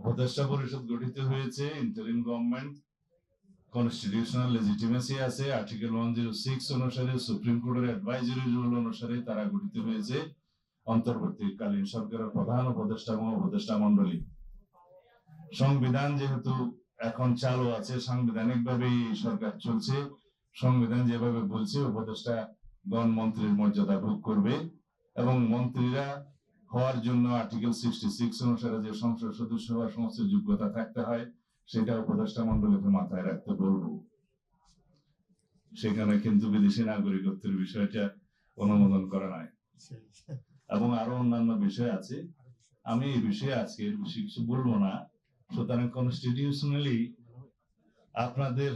উপদেষ্টা পরিষদ গঠিত হয়েছে, ইন্টারিম গভর্নমেন্ট, কনস্টিটিউশনাল লেজিটিমেসি আছে, আর্টিকেল 106 অনুসারে সুপ্রিম কোর্টের অ্যাডভাইজরি রুল অনুসারে তারা গঠিত হয়েছে। অন্তর্বর্তীকালীন সরকারের প্রধান উপদেষ্টা এবং উপদেষ্টা মন্ডলী। সংবিধান যেহেতু এখন চালু আছে, সাংবিধানিক ভাবে সরকার চলছে, সংবিধান যেভাবে বলছে উপদেষ্টা গণ মন্ত্রীর মর্যাদা ভোগ করবে এবং মন্ত্রীরা হওয়ার জন্য আর্টিকেল 66 অনুসারে যে সংসদ সদস্য হওয়ার সমস্ত যোগ্যতা থাকতে হয় সেটা উপদেষ্টা মন্ডলীকে মাথায় রাখতে বলবো। সেখানে কিন্তু বিদেশি নাগরিকত্বের বিষয়টা অনুমোদন করা নাই এবং আরো অন্যান্য বিষয় আছে। আমি এই বিষয়ে আজকে বেশি কিছু বলবো না। সুতরাং কনস্টিটিউশনালি আপনাদের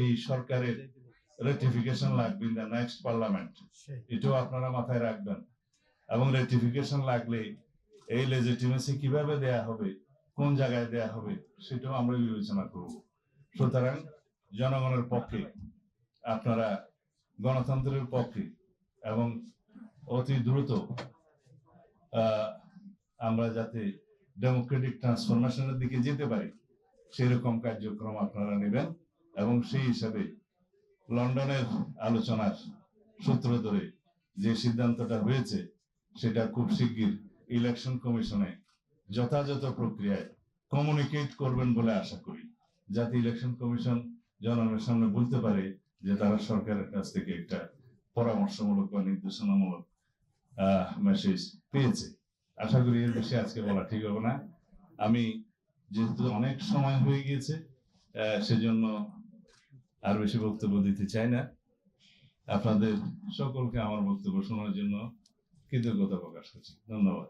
এই সরকারের রেটিফিকেশন লাগবে ইন দ্য নেক্সট পার্লামেন্ট, এটাও আপনারা মাথায় রাখবেন। এবং রেটিফিকেশন লাগলে এই লেজিটিমেসি কিভাবে দেয়া হবে, কোন জায়গায় দেয়া হবে, সেটাও আমরা বিবেচনা করব। সুতরাং জনগণের পক্ষে, আপনারা গণতন্ত্রের পক্ষে এবং অতি দ্রুত আমরা যাতে ডেমোক্রেটিক ট্রান্সফরমেশনের দিকে যেতে পারি সেরকম কার্যক্রম আপনারা নেবেন এবং সেই হিসাবে লন্ডনের আলোচনার সূত্র ধরে যে সিদ্ধান্তটা হয়েছে সেটা খুব শিগগির ইলেকশন কমিশনে যথাযথ প্রক্রিয়ায় কমিউনিকেট করবেন বলে আশা করি, যাতে ইলেকশন কমিশন জনগণের সামনে বলতে পারে যে তারা সরকারের কাছ থেকে একটা পরামর্শমূলক বা নির্দেশনামূলক মেসেজ পেয়েছে। আশা করি এর বেশি আজকে বলা ঠিক হবে না। আমি যেহেতু অনেক সময় হয়ে গিয়েছে সেজন্য আর বেশি বক্তব্য দিতে চাই না। আপনাদের সকলকে আমার বক্তব্য শোনার জন্য কৃতজ্ঞতা প্রকাশ করছি। ধন্যবাদ।